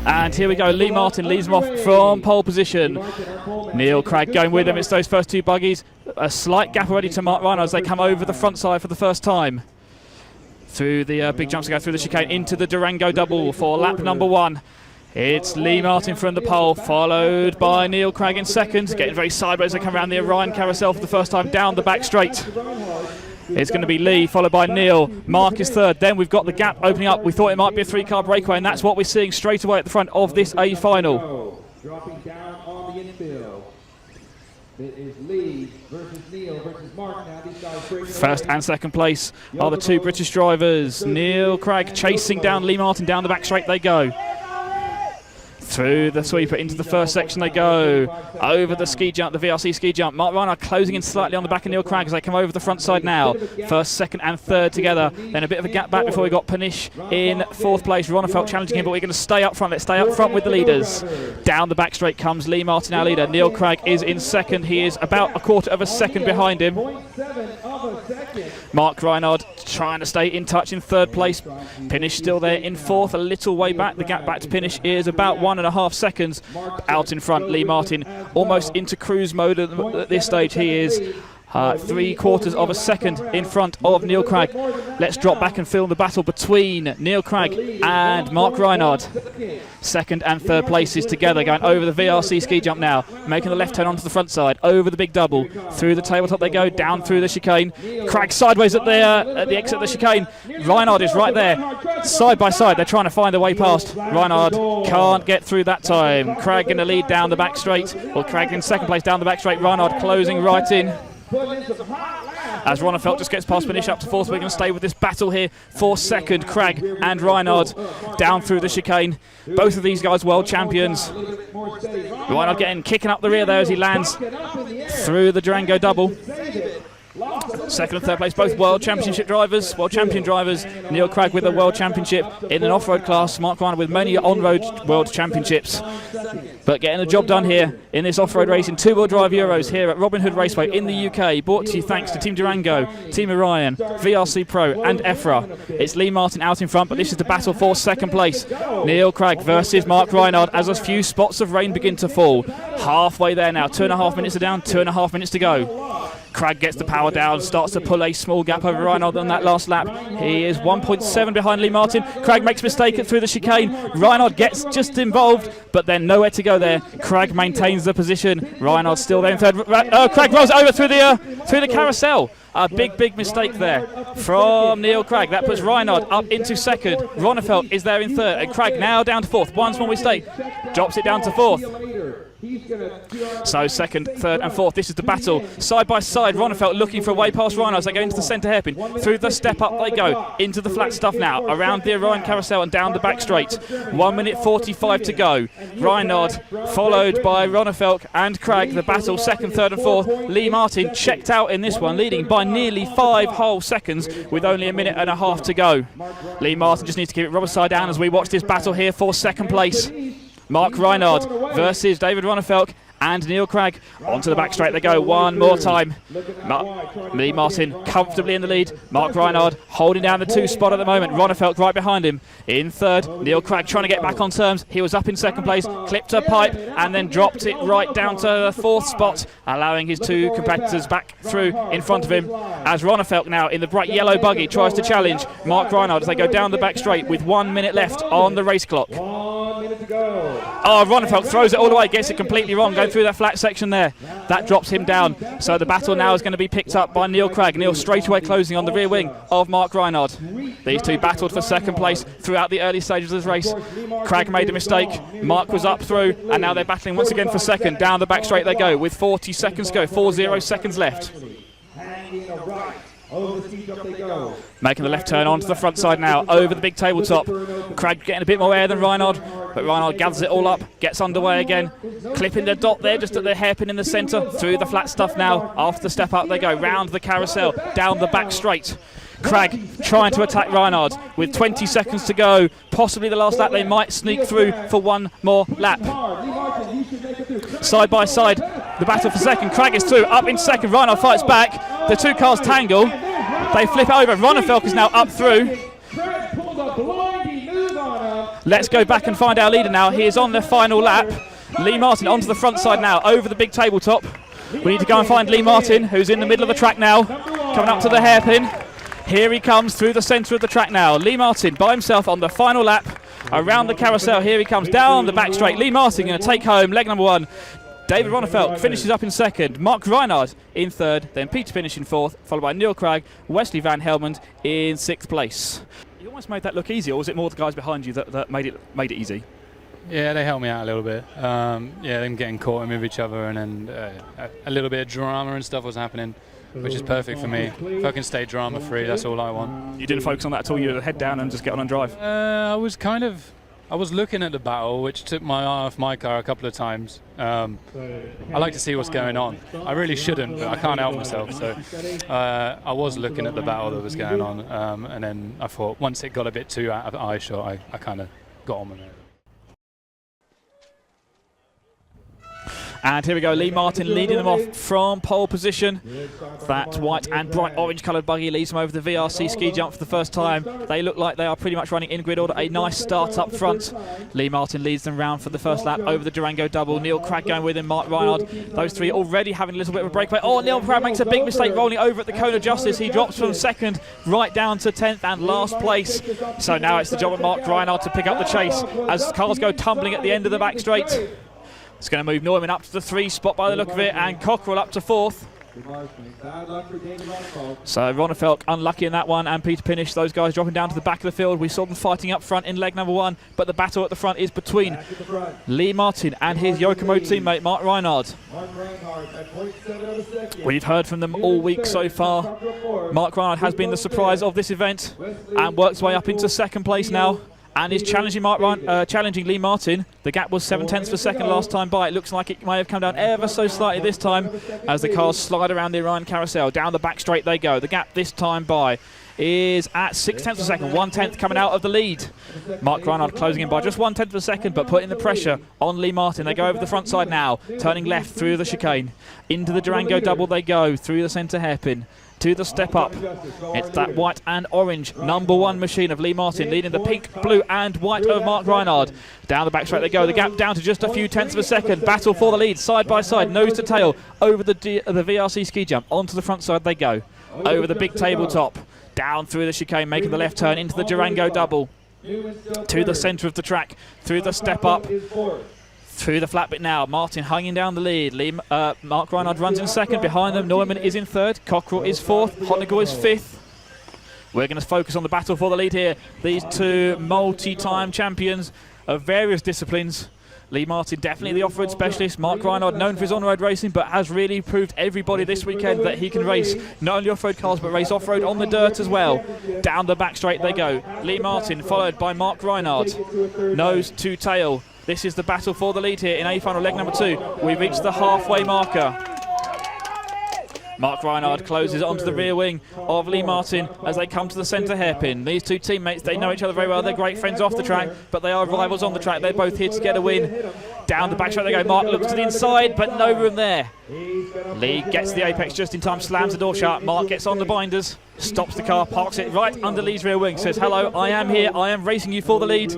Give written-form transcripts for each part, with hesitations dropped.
And here we go, Lee Martin leads them off from pole position. Neil Craig going with him. It's those first two buggies. A slight gap already to Mark Reinhardt as they come over the front side for the first time. Through the big jumps to go through the chicane into the Durango double for lap number 1. It's Lee Martin from the pole, followed by Neil Craig in second. Getting very sideways, they come around the Orion carousel for the first time down the back straight. It's going to be Lee, followed by Neil. Mark is third. Then we've got the gap opening up. We thought it might be a 3-car breakaway, and that's what we're seeing straight away at the front of this A final. Dropping down on the infield. It is Lee versus Neil versus Mark. Now these guys first and second place are the two British drivers. Neil Craig chasing down Lee Martin. Down the back straight they go. Through the sweeper into the first section they go. Over the ski jump, the VRC ski jump. Mark Reinhardt closing in slightly on the back of Neil Craig as they come over the front side now. First, second and third together. Then a bit of a gap back before we got Panish in fourth place. Ronnefeld challenging him, but we're going to stay up front. Let's stay up front with the leaders. Down the back straight comes Lee Martin, our leader. Neil Craig is in second. He is about a quarter of a second behind him. Mark Reinhardt trying to stay in touch in third place. Panish still there in fourth, a little way back. The gap back to Panish is about 1.5 seconds. Out in front, Lee Martin almost into cruise mode at this stage. He is 3/4 of a second in front of Neil Craig. Let's drop back and film the battle between Neil Craig and Mark Reinhardt. Second and third places together, going over the VRC ski jump now, making the left turn onto the front side, over the big double, through the tabletop they go, down through the chicane. Craig sideways at the exit of the chicane. Reinhardt is right there, side by side. They're trying to find their way past. Reinhardt can't get through that time. Craig in the lead down the back straight, or Craig in second place down the back straight. Reinhardt closing right in. As Ronnefeld just gets past Panish up to fourth, we're going to stay with this battle here for second. Craig and Reinhardt down through the chicane. Both of these guys world champions. Reinhardt kicking up the rear there as he lands through the Durango double. Second and third place, both world championship drivers, world champion drivers. Neil Craig with a world championship in an off-road class. Mark Reinhardt with many on-road world championships. But getting the job done here in this off-road racing 2-wheel drive Euros here at Robin Hood Raceway in the UK. Brought to you thanks to Team Durango, Team Orion, VRC Pro and EFRA. It's Lee Martin out in front, but this is the battle for second place. Neil Craig versus Mark Reinhardt as a few spots of rain begin to fall. Halfway there now, 2.5 minutes are down, 2.5 minutes to go. Craig gets the power down, starts to pull a small gap over Reinhardt on that last lap. He is 1.7 behind Lee Martin. Craig makes a mistake through the chicane. Reinhardt gets just involved, but then nowhere to go there. Craig maintains the position. Reinhardt still there in third. Craig rolls over through the carousel. A big mistake there from Neil Craig. That puts Reinhardt up into second. Ronnefeld is there in third, and Craig now down to fourth. One small mistake, drops it down to fourth. So second, third and fourth, this is the battle. Side by side, Ronnefeld looking for a way past Reinhardt as they go into the centre hairpin. Through the step up they go, into the flat stuff now, around the Orion carousel and down the back straight. 1 minute 45 to go. Reinhardt followed by Ronnefeld and Craig. The battle, second, third and fourth. Lee Martin checked out in this one, leading by nearly 5 whole seconds with only 1.5 minutes to go. Lee Martin just needs to keep it rubber side down as we watch this battle here for second place. Mark Reinhardt versus David Ronnefeld and Neil Craig. Onto the back straight they go one more time. Lee Martin comfortably in the lead. Mark Reinhardt holding down the 2 spot at the moment. Ronnefeld right behind him. In third, Neil Craig trying to get back on terms. He was up in second place, clipped a pipe and then dropped it right down to the 4th spot, allowing his 2 competitors back through in front of him. As Ronnefeld now in the bright yellow buggy tries to challenge Mark Reinhardt as they go down the back straight with 1 minute left on the race clock. 1 minute to go. Oh, Ronnefeld throws it all the way, gets it completely wrong, going through that flat section there. That drops him down. So the battle now is going to be picked up by Neil Craig. Neil straight away closing on the rear wing of Mark Reinhardt. These two battled for second place throughout the early stages of this race. Craig made a mistake. Mark was up through, and now they're battling once again for second. Down the back straight they go with 40 seconds to go. 40 seconds left. Making the left turn onto the front side now, over the big tabletop. Craig getting a bit more air than Reinhardt, but Reinhardt gathers it all up, gets underway again, clipping the dot there just at the hairpin in the centre, through the flat stuff now. After the step up they go, round the carousel, down the back straight. Craig trying to attack Reinhardt with 20 seconds to go, possibly the last lap. They might sneak through for one more lap. Side by side, the battle for second. Craig is through, up in second. Reinhardt fights back. The 2 cars tangle. They flip over. Ronnefeld is now up through. Let's go back and find our leader now. He is on the final lap. Lee Martin onto the front side now, over the big tabletop. We need to go and find Lee Martin, who's in the middle of the track now, coming up to the hairpin. Here he comes through the centre of the track now. Lee Martin by himself on the final lap, around the carousel. Here he comes down the back straight. Lee Martin going to take home leg number 1. David Ronefeld finishes up in second. Mark Reinhardt in third. Then Peter Pinish in fourth, followed by Neil Cragg, Wesley Van Helmond in 6th place. You almost made that look easy, or was it more the guys behind you that made it easy? Yeah, they helped me out a little bit. Yeah, them getting caught in with each other, and then a little bit of drama and stuff was happening, which is perfect for me. If I can stay drama free, that's all I want. You didn't focus on that at all? You had head down and just get on and drive? I was looking at the battle, which took my eye off my car a couple of times. I like to see what's going on. I really shouldn't, but I can't help myself. So I was looking at the battle that was going on, and then I thought once it got a bit too out of eye shot, I kind of got on with it. And here we go, Lee Martin leading them off from pole position. That white and bright orange coloured buggy leads them over the VRC ski jump for the first time. They look like they are pretty much running in grid order. A nice start up front. Lee Martin leads them round for the first lap over the Durango double. Neil Cragg going with him, Mark Reinhardt. Those three already having a little bit of a breakaway. Oh, Neil Cragg makes a big mistake rolling over at the cone of justice. He drops from second right down to 10th and last place. So now it's the job of Mark Reinhardt to pick up the chase as cars go tumbling at the end of the back straight. It's going to move Neumann up to the 3 spot by the look of it, and Cockrell up to 4th. So Ronefeld unlucky in that one, and Peter Pinish, those guys dropping down to the back of the field. We saw them fighting up front in leg number 1, but the battle at the front is between Lee Martin and his Yokomo teammate Mark Reinhardt. We've heard from them all week so far. Mark Reinhardt has been the surprise of this event and works his way up into 2nd place now, and is challenging challenging Lee Martin. The gap was 7/10 per second last time by. It looks like it may have come down ever so slightly this time as the cars slide around the Orion carousel. Down the back straight they go. The gap this time by is at 6/10 per second, 1/10 coming out of the lead. Mark Reinhardt closing in by just 1/10 per second, but putting the pressure on Lee Martin. They go over the front side now, turning left through the chicane. Into the Durango double they go, through the centre hairpin. To the step up. It's that white and orange number 1 machine of Lee Martin leading the pink, blue and white of Mark Reinhardt. Down the back straight they go. The gap down to just a few tenths of a second. Battle for the lead, side by side, nose to tail, over the VRC ski jump. Onto the front side they go. Over the big tabletop. Down through the chicane, making the left turn into the Durango double. To the centre of the track. Through the step up. Through the flat bit now, Martin hanging down the lead. Mark Reinhardt runs in 2nd, behind them Neumann is in 3rd, Cockrell is 4th, Hotnigal is 5th. We're going to focus on the battle for the lead here. These two multi-time champions of various disciplines. Lee Martin definitely the off-road specialist. Mark Reinhardt known for his on-road racing, but has really proved everybody this weekend that he can race not only off-road cars but race off-road on the dirt as well. Down the back straight they go. Lee Martin followed by Mark Reinhardt. Nose to tail. This is the battle for the lead here in A-final leg number 2. We've reached the halfway marker. Mark Reinhardt closes onto the rear wing of Lee Martin as they come to the centre hairpin. These two teammates, they know each other very well. They're great friends off the track, but they are rivals on the track. They're both here to get a win. Down the back straight they go. Mark looks to the inside, but no room there. Lee gets the apex just in time, slams the door shut. Mark gets on the binders, stops the car, parks it right under Lee's rear wing. Says, hello, I am here. I am racing you for the lead.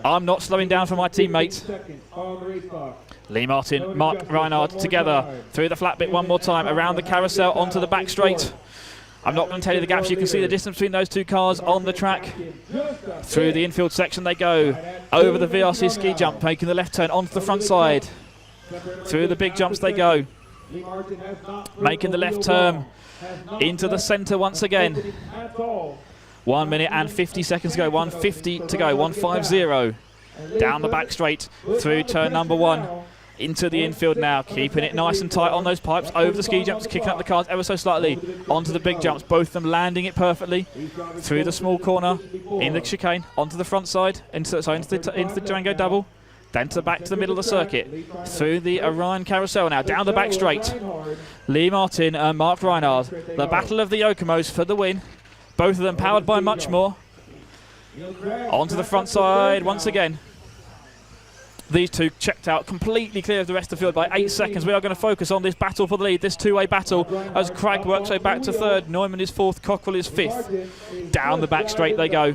I'm not slowing down for my teammate. Lee Martin, Mark Reinhardt together through the flat bit one more time, around the carousel onto the back straight. I'm not going to tell you the gaps. You can see the distance between those two cars on the track. Through the infield section they go, over the VRC ski jump, making the left turn onto the front side. Through the big jumps they go, making the left turn into the centre once again. 1 minute and 50 seconds to go, 150 to go, 150. Down the back straight, through turn number 1, into the infield now, keeping it nice and tight on those pipes, over the ski jumps, kicking up the cars ever so slightly, onto the big jumps, both of them landing it perfectly, through the small corner, in the chicane, onto the front side, into the Durango double, then back to the middle of the circuit, through the Orion carousel now, down the back straight. Lee Martin and Mark Reinhardt, the battle of the Yokomos for the win. Both of them powered by much more. Onto the front side once again. These two checked out, completely clear of the rest of the field by 8 seconds. We are going to focus on this battle for the lead, this two-way battle, as Cragg works way back to 3rd, Neumann is 4th, Cockrell is 5th. Down the back straight they go.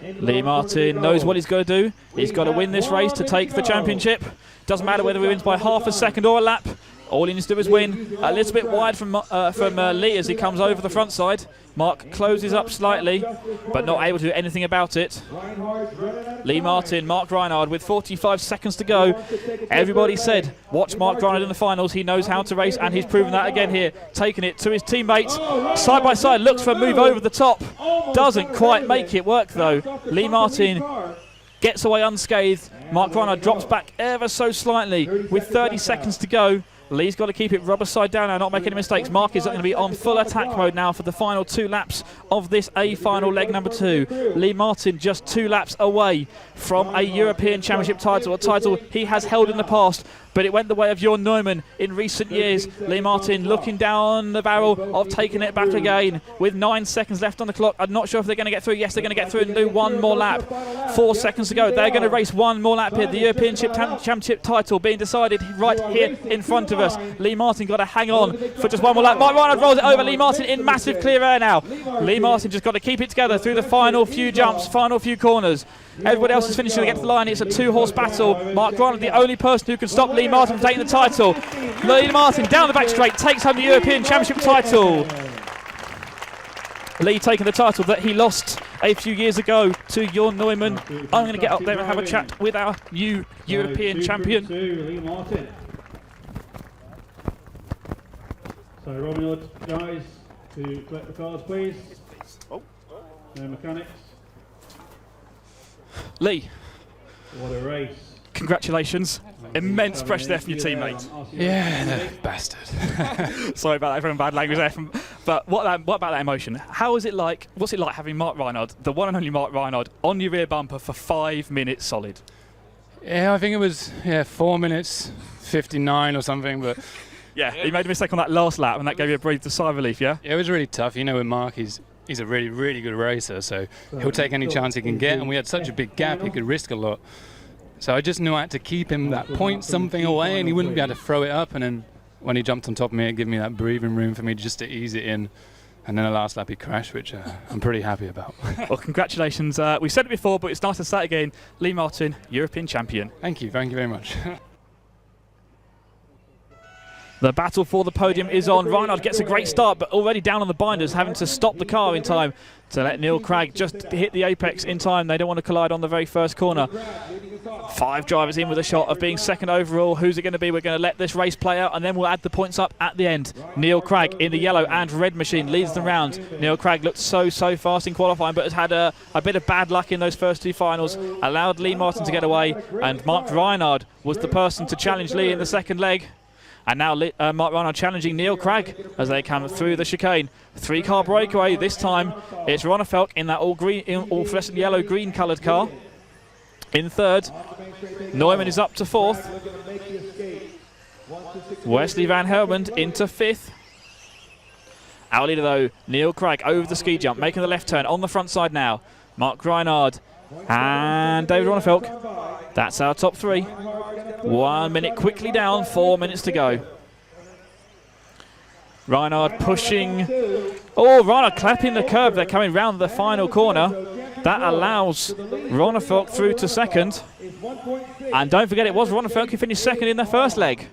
Lee Martin knows what he's got to do. He's got to win this race to take the championship. Doesn't matter whether he wins by half a second or a lap. All he needs to do is win. A little bit wide from Lee as he comes over the front side. Mark closes up slightly, but not able to do anything about it. Lee Martin, Mark Reinhard with 45 seconds to go. Everybody said, watch Mark Reinhard in the finals. He knows how to race, and he's proven that again here. Taking it to his teammates. Side by side, looks for a move over the top. Doesn't quite make it work, though. Lee Martin gets away unscathed. Mark Reinhard drops back ever so slightly with 30 seconds to go. Lee's got to keep it rubber side down now, not make any mistakes. Mark is going to be on full attack mode now for the final 2 laps of this A final leg number 2. Lee Martin just 2 laps away from a European Championship title, a title he has held in the past, but it went the way of Jörn Neumann in recent years. Lee Martin looking down the barrel of taking it back again with 9 seconds left on the clock. I'm not sure if they're going to get through. Yes, they're going to get through and do one more lap. 4 seconds to go. They're going to race one more lap here. The European Championship title being decided right here in front of us. Lee Martin got to hang on for just one more lap. Mark Reinhard rolls it over. Lee Martin in massive clear air now. Lee Martin just got to keep it together through the final few jumps, final few corners. Everybody else is finishing to get to the line. It's a 2-horse battle. Mark Reinhard, the only person who can stop Lee Martin from taking the title. Lee Martin down the back straight takes home the European Championship title. Lee taking the title that he lost a few years ago to Jörn Neumann. I'm going to get up there and have a chat with our new European champion. Lee Martin. So Robin Hood, guys, to collect the cards, please. No mechanics. Lee, What a race. Congratulations. Immense pressure there from your teammate. Yeah, no, bastard. Sorry about that, everyone, bad language there. But what about that emotion? How is it like, what's it like having Mark Reinhard, the one and only Mark Reinhard, on your rear bumper for 5 minutes solid? Yeah, I think it was 4 minutes 59 or something, but Yeah, he made a mistake on that last lap and that gave you a breathed sigh of relief, yeah? it was really tough. You know, with Mark, he's a really, really good racer, so he'll take any chance he can get, and we had such a big gap, he could risk a lot. So I just knew I had to keep him that point something away, and he wouldn't be able to throw it up, and then when he jumped on top of me, it gave me that breathing room for me just to ease it in. And then the last lap he crashed, which I'm pretty happy about. Well, congratulations. We said it before, but it's nice to say it again. Lee Martin, European champion. Thank you very much. The battle for the podium is on. Reinhard gets a great start, but already down on the binders, having to stop the car in time to let Neil Cragg just hit the apex in time. They don't want to collide on the very first corner. 5 drivers in with a shot of being second overall. Who's it going to be? We're going to let this race play out, and then we'll add the points up at the end. Neil Cragg in the yellow and red machine leads them round. Neil Cragg looked so fast in qualifying, but has had a bit of bad luck in those first 2 finals. Allowed Lee Martin to get away, and Mark Reinhard was the person to challenge Lee in the second leg. And now Mark Reinhard challenging Neil Cragg as they come through the chicane. 3-car breakaway. This time it's Ronnefalk in that all fluorescent yellow-green coloured car. In third, Neumann is up to 4th. Wesley Van Helmond into 5th. Our leader though, Neil Cragg over the ski jump, making the left turn on the front side now. Mark Reinhard and David Ronnefalk. That's our top 3. 1 minute quickly down, 4 minutes to go. Reinhard pushing. Oh, Reinhard clapping the curb. They're coming round the final corner. That allows Ronnefalk through to second. And don't forget, it was Ronnefalk who finished second in their first leg.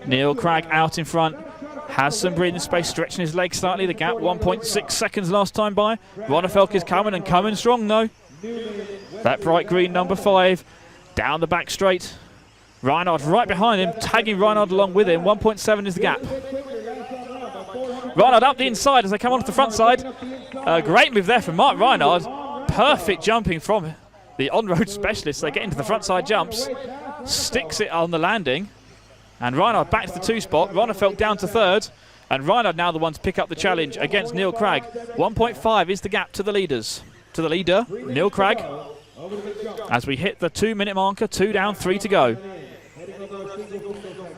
Neil Cragg out in front. Has some breathing space, stretching his legs slightly. The gap, 1.6 seconds last time by. Ronnefalk is coming and coming strong though. That bright green number 5. Down the back straight. Reinhard right behind him, tagging Reinhard along with him. 1.7 is the gap. Reinhard up the inside as they come onto the front side. A great move there from Mark Reinhard. Perfect jumping from the on-road specialist. They get into the front side jumps. Sticks it on the landing. And Reinhard back to the 2 spot. Ronnefalk down to 3rd. And Reinhard now the one to pick up the challenge against Neil Cragg. 1.5 is the gap to the leaders. To the leader, Neil Cragg. As we hit the 2 minute marker, 2 down, 3 to go.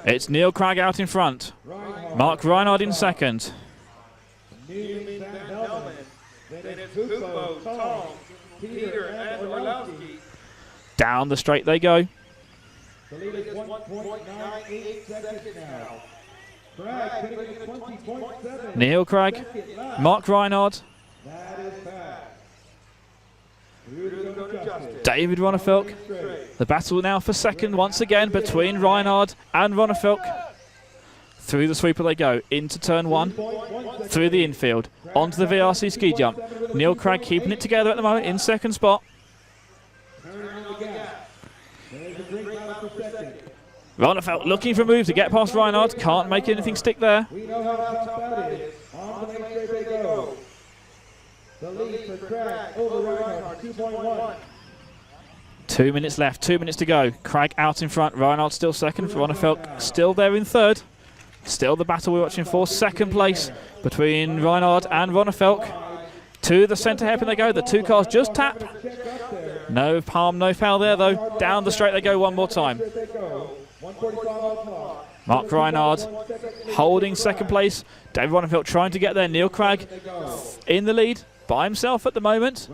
It's Neil Cragg out in front. Mark Reinhard in second. Down the straight they go. Neil Cragg, Mark Reinhard. David Ronnefeldt. The battle now for second once again between Reinhard and Ronnefeldt. Through the sweeper they go, into turn 1, through the infield, onto the VRC ski jump. Neil Craig keeping it together at the moment in second spot. Ronnefeldt looking for a move to get past Reinhard, can't make anything stick there. We know how tough that is. On the next straight they go. The lead for Craig over Reinhard, 2.1. 2 minutes left, 2 minutes to go. Craig out in front, Reinhard still second, Ronnefeldt still there in third. Still the battle we're watching for, second place between Reinhard and Ronnefeldt. To the centre hairpin they go, the two cars just tap. No palm, no foul there though. Down the straight they go one more time. Mark Reinhard holding second place. David Ronnefeldt trying to get there. Neil Craig in the lead by himself at the moment.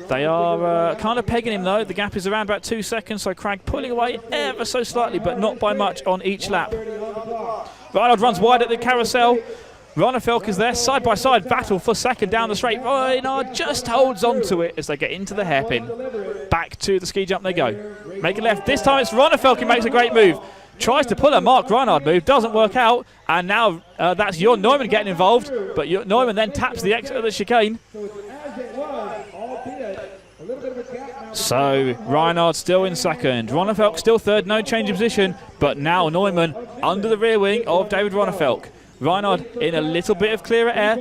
They are kind of pegging him though. The gap is around about 2 seconds, so Craig pulling away ever so slightly, but not by much on each lap. Reinhard runs wide at the carousel. Ronnefeldt is there, side by side battle for second down the straight. Reinhard just holds on to it as they get into the hairpin. Back to the ski jump they go. Make it left. This time it's Ronnefeldt who makes a great move. Tries to pull a Mark Reinhard move, doesn't work out, and now that's Jörn Neumann getting involved, but Neumann then taps the exit of the chicane. So Reinhard still in second, Ronnefeldt still third, no change of position, but now Neumann under the rear wing of David Ronnefeldt. Reinhard in a little bit of clearer air.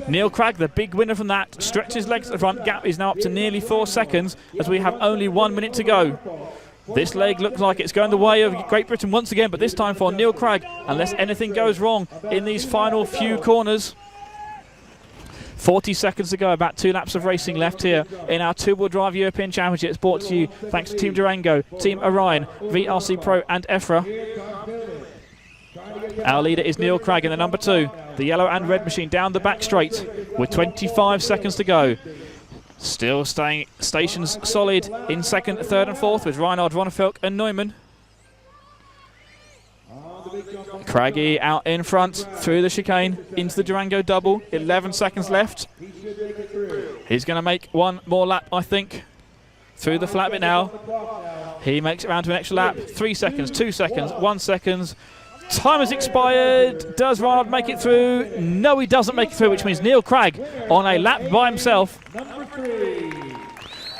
Neil Craig, the big winner from that, stretches legs at the front. Gap is now up to nearly 4 seconds as we have only 1 minute to go. This leg looks like it's going the way of Great Britain once again, but this time for Neil Craig, unless anything goes wrong in these final few corners. 40 seconds to go, about 2 laps of racing left here in our two-wheel drive European Championship. It's brought to you thanks to Team Durango, Team Orion, VRC Pro and EFRA. Our leader is Neil Craig in the number 2. The yellow and red machine down the back straight with 25 seconds to go. Still staying stations solid in second, third and fourth with Reinhard, Ronnefeldt and Neumann. Craigie out in front through the chicane into the Durango double. 11 seconds left. He's going to make one more lap, I think, through the flat bit now. He makes it round to an extra lap. 3 seconds, 2 seconds, 1 second. Time has expired. Does Reinhard make it through? No, he doesn't make it through, which means Neil Craig on a lap by himself.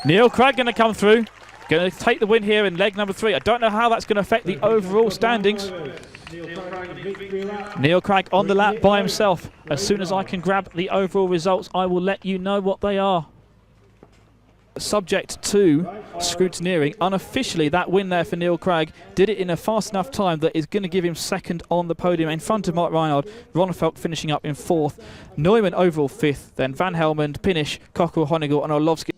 Neil Craig going to come through. Going to take the win here in leg number 3. I don't know how that's going to affect the overall standings. Neil Craig on the lap by himself. As soon as I can grab the overall results, I will let you know what they are. Subject to scrutineering, unofficially that win there for Neil Craig did it in a fast enough time that is going to give him second on the podium in front of Mark Reinhard. Ronnefeldt finishing up in 4th, Neumann overall 5th, then Van Helmond, Pinnish, Cockrell, Honigel and Orlovsky.